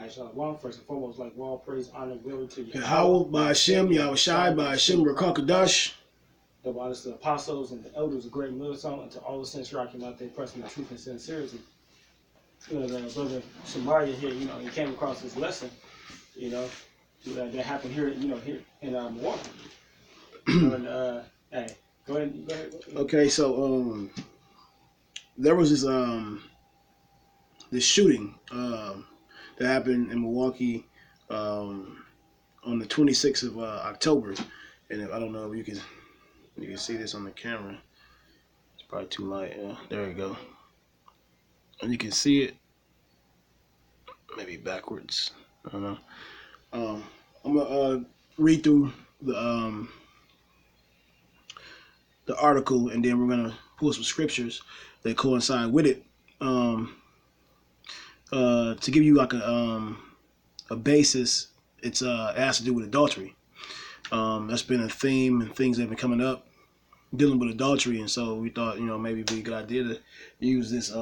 Actually, first and foremost, like all praise, honor, glory to you. Yahweh by Hashem, Yahweh Shai by Hashem, Rakakadash. The waters to the apostles and the elders of great millstone, and to all the saints rocking out there, pressing the truth and sincerity. You know, the brother Shamaria here, you know, he came across this lesson, you know, that happened here, you know, here in Milwaukee. And, hey, go ahead. Okay, so there was this shooting that happened in Milwaukee on the 26th of October, and I don't know if you can see this on the camera. It's probably too light. Yeah, there we go. And you can see it maybe backwards. I don't know. I'm gonna read through the article, and then we're gonna pull some scriptures that coincide with it. To give you like a basis, it has to do with adultery. That's been a theme and things that have been coming up dealing with adultery, and so we thought, you know, maybe it'd be a good idea to use this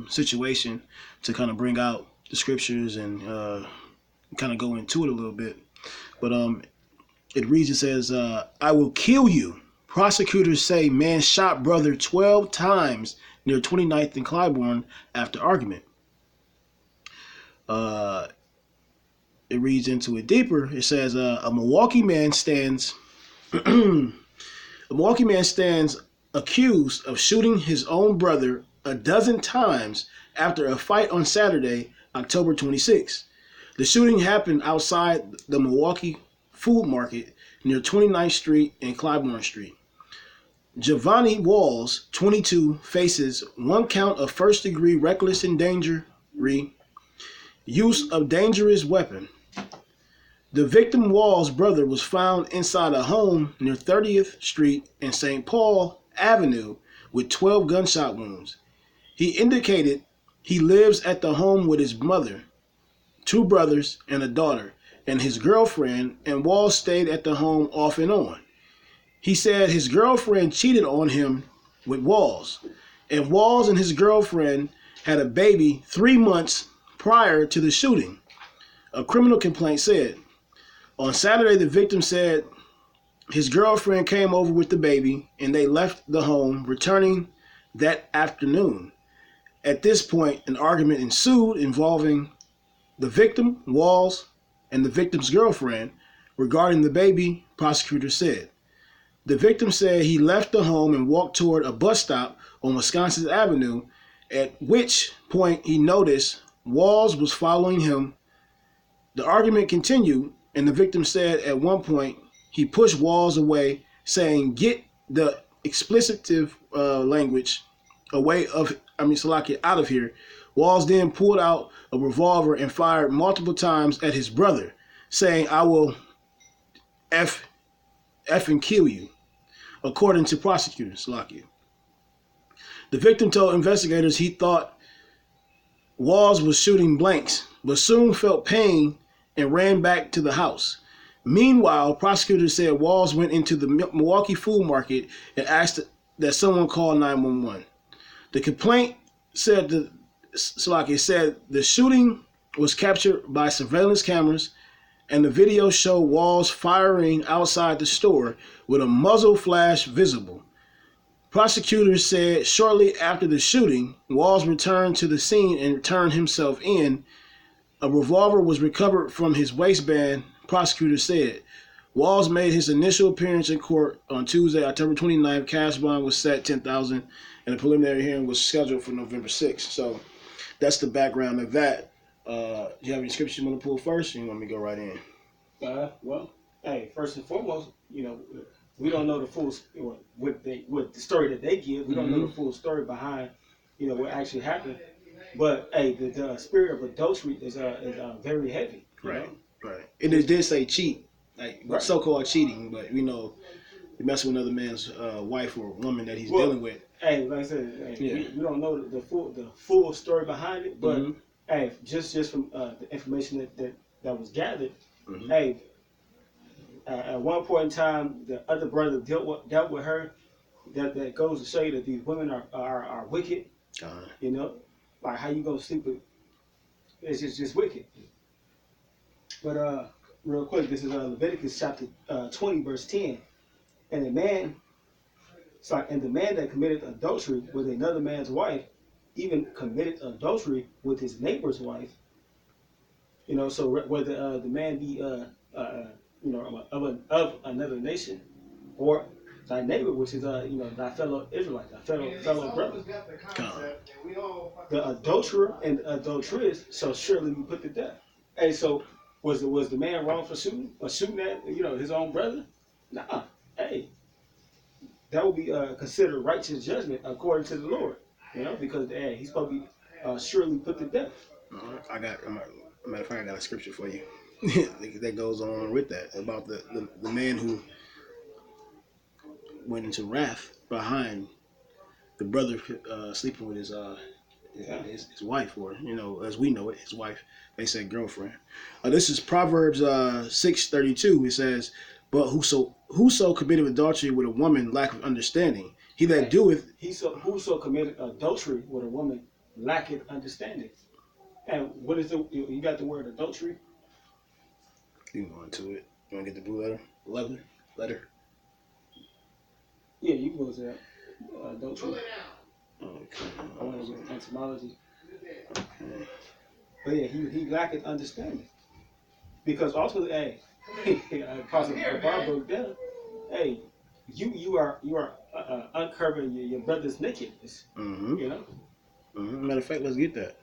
situation to kind of bring out the scriptures and kind of go into it a little bit. But it reads, it says, I will kill you. Prosecutors say man shot brother 12 times near 29th and Clybourne after argument. It reads into it deeper. It says a Milwaukee man stands accused of shooting his own brother a dozen times after a fight on Saturday, October 26. The shooting happened outside the Milwaukee Food Market near 29th Street and Clybourne Street. Giovanni Walls, 22, faces one count of first-degree reckless endangery, use of dangerous weapon. The victim Wall's brother was found inside a home near 30th Street and St. Paul Avenue with 12 gunshot wounds. He indicated he lives at the home with his mother, two brothers, and a daughter, and his girlfriend, and Walls stayed at the home off and on. He said his girlfriend cheated on him with Walls, and Walls and his girlfriend had a baby 3 months prior to the shooting, a criminal complaint said. On Saturday, the victim said his girlfriend came over with the baby and they left the home, returning that afternoon. At this point, an argument ensued involving the victim, Walls, and the victim's girlfriend regarding the baby, prosecutors said. The victim said he left the home and walked toward a bus stop on Wisconsin Avenue, at which point he noticed Walls was following him. The argument continued, and the victim said at one point he pushed Walls away, saying, "Get the explicitive language out of here." Walls then pulled out a revolver and fired multiple times at his brother, saying, "I will effing kill you," according to prosecutors. The victim told investigators he thought Walls was shooting blanks, but soon felt pain and ran back to the house. Meanwhile, prosecutors said Walls went into the Milwaukee Food Market and asked that someone call 911. The complaint said the shooting was captured by surveillance cameras, and the video showed Walls firing outside the store with a muzzle flash visible. Prosecutors said shortly after the shooting, Walls returned to the scene and turned himself in. A revolver was recovered from his waistband, prosecutors said. Walls made his initial appearance in court on Tuesday, October 29th. Cash bond was set $10,000, and the preliminary hearing was scheduled for November 6th. So that's the background of that. Do you have any scriptures you want to pull first, or you want me to go right in? Well, hey, first and foremost, you know, we don't know the full what the story that they give. We don't know the full story behind, you know, what actually happened. But hey, the spirit of adultery is very heavy. Right. And it did say cheat, like so-called cheating, but you know, you mess with another man's wife or woman that he's dealing with. Hey, like I said, we don't know the full story behind it, but hey, just from the information that was gathered, hey, at one point in time, the other brother dealt with her. That goes to show you that these women are wicked. You know, like how you gonna sleep with? It's just wicked. But real quick, this is Leviticus chapter 20, verse 10. And the man, and the man that committed adultery with another man's wife, even committed adultery with his neighbor's wife. You know, so whether the man be you know, of another nation, or thy neighbor, which is thy fellow Israelite, thy fellow brother. The adulterer and adulteress shall surely be put to death. Hey, so was the man wrong for shooting at his own brother? Nah. Hey, that would be considered righteous judgment according to the Lord. You know, because hey, he's supposed to be surely put to death. I got, matter of fact, I got a scripture for you that goes on with that about the man who went into wrath behind the brother sleeping with his wife, or as we know it, his wife. They said girlfriend. This is Proverbs 6:32. It says, "But whoso committed adultery with a woman lack of understanding, he that doeth whoso committed adultery with a woman lacketh understanding." And what is you got the word adultery? You can go into it. You want to get the blue letter? Yeah, you can go to that. Adultery. Okay. I want to get etymology. Okay. But yeah, he lacketh understanding. Because ultimately, hey, Apostle Bar broke down. Hey, you are uncovering your brother's nakedness. Mm-hmm. You know. Mm-hmm. Matter of fact, let's get that.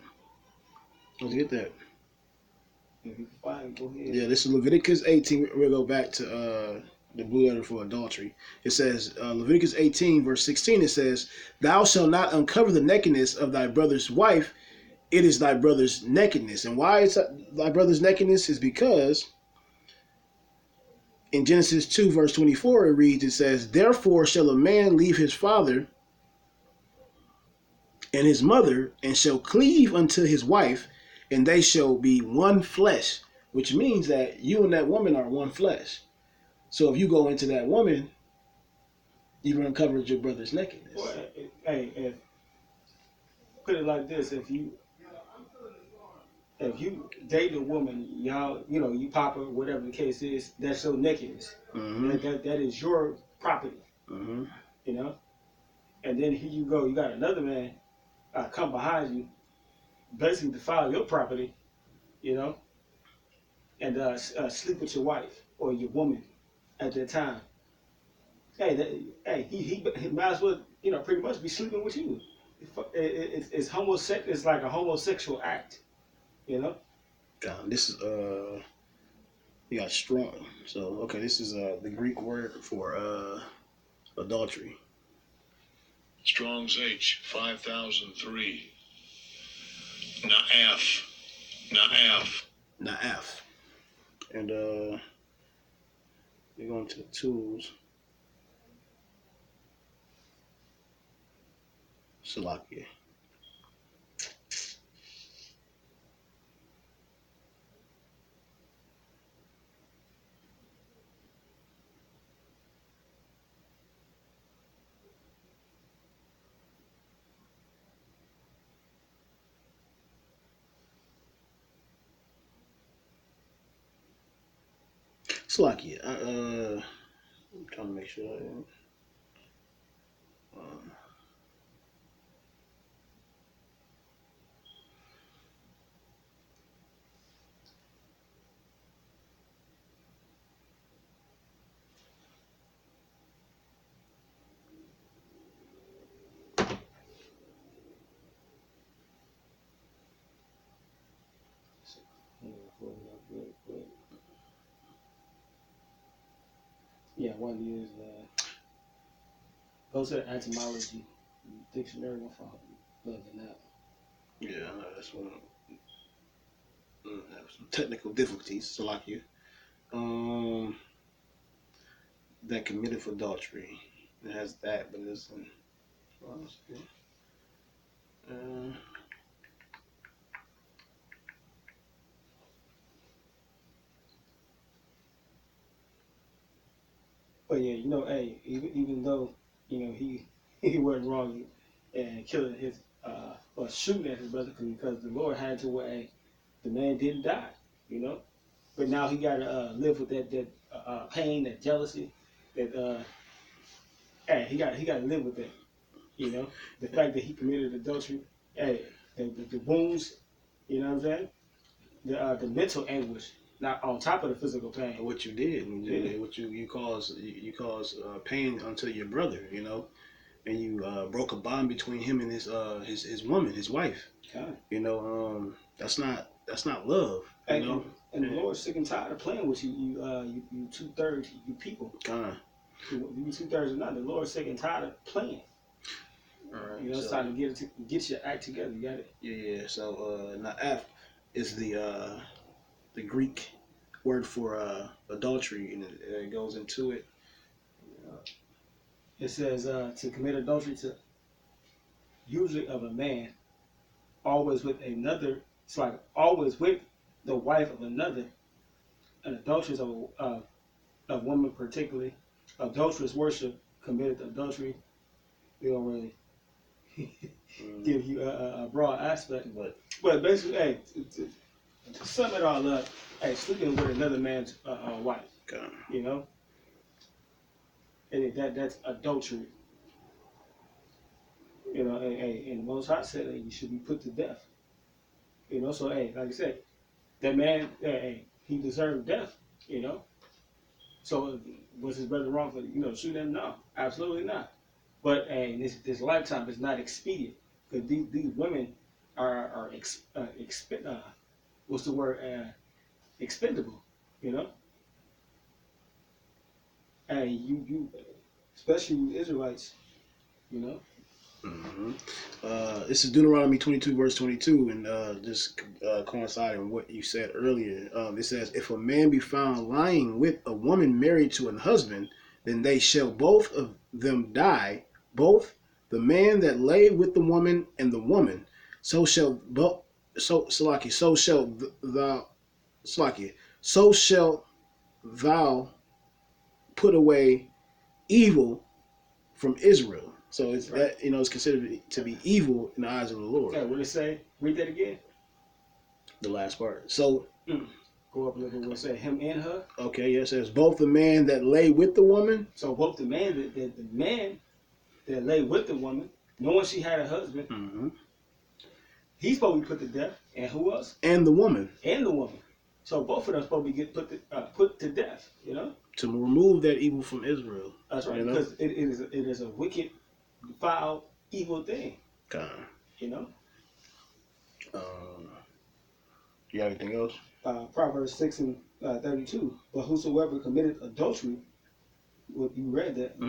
If you find, go ahead. Yeah, this is Leviticus 18. We'll go back to the blue letter for adultery. It says, Leviticus 18, verse 16, it says, "Thou shalt not uncover the nakedness of thy brother's wife. It is thy brother's nakedness." And why is thy brother's nakedness? Is because in Genesis 2, verse 24, it says, "Therefore shall a man leave his father and his mother, and shall cleave unto his wife, and they shall be one flesh," which means that you and that woman are one flesh. So if you go into that woman, you've uncovered your brother's nakedness. Well, hey, put it like this: if you date a woman, y'all, you pop her, whatever the case is, that's your nakedness. Mm-hmm. That is your property. Mm-hmm. You know, and then here you go, you got another man come behind you, basically defile your property, you know, and sleep with your wife or your woman at that time. He might as well, pretty much be sleeping with you. It's like a homosexual act, you know. This is you got strong. So okay, this is the Greek word for adultery. Strong's H 5003. Naaf. Naaf. And we're going to the tools. Salakia. Salakia. I'm trying to make sure I am. Yeah, one is go to the etymology dictionary and find it out. Yeah, I know that's one. Have some technical difficulties. Salakia. That committed for adultery. It has that, but it's But yeah, hey, even though he wasn't wrong and killing his or shooting at his brother because the Lord had to where the man didn't die, you know. but now he got to live with that pain, that jealousy, that hey, he got to live with that. You know, the fact that he committed adultery, hey, the wounds, you know what I'm saying? The mental anguish, not on top of the physical pain. What you did, what you cause pain unto your brother, you know, and you broke a bond between him and his woman, his wife. God. You know, that's not love. You know, and the Lord's sick and tired of playing with you. You 2/3, you people. God. You 2/3 or not. The Lord's sick and tired of playing. All right. You know, it's time to get your act together. You got it. Yeah. So na'af is the Greek word for adultery, and it goes into it. It says to commit adultery to usually of a man, always with another. It's like always with the wife of another. An adulteress of a woman, particularly adulterous worship, committed adultery. We don't really give you a broad aspect, but basically, hey, to sum it all up, hey, sleeping with another man's wife, you know, and that's adultery. You know, and the Most High said that you should be put to death. You know, so hey, like I said, that man, hey, he deserved death. You know, so was his brother wrong for shooting him? No, absolutely not. But hey, this lifetime is not expedient because these women are what's the word? Expendable. You know, hey, you especially you Israelites. You know. Mm-hmm. This is Deuteronomy 22, verse 22, and just coinciding with what you said earlier. It says, if a man be found lying with a woman married to an husband, then they shall both of them die, both the man that lay with the woman and the woman. So shall both. Salaki. So shall thou. Salaki. So shall thou put away evil from Israel. So it's Right. that it's considered to be evil in the eyes of the Lord. Yeah, what did it say? Read that again. The last part. So go up a little bit. What it say? Him and her. Okay, yes, it says both the man that lay with the woman. So both the man that lay with the woman, knowing she had a husband, he's supposed to be put to death. And who else? And the woman. And the woman. So both of them supposed to be put to death. You know. To remove that evil from Israel. That's right. Because it is a wicked, foul, evil thing. You know. You have anything else? Proverbs 6 and 32. But whosoever committed adultery, well, you read that.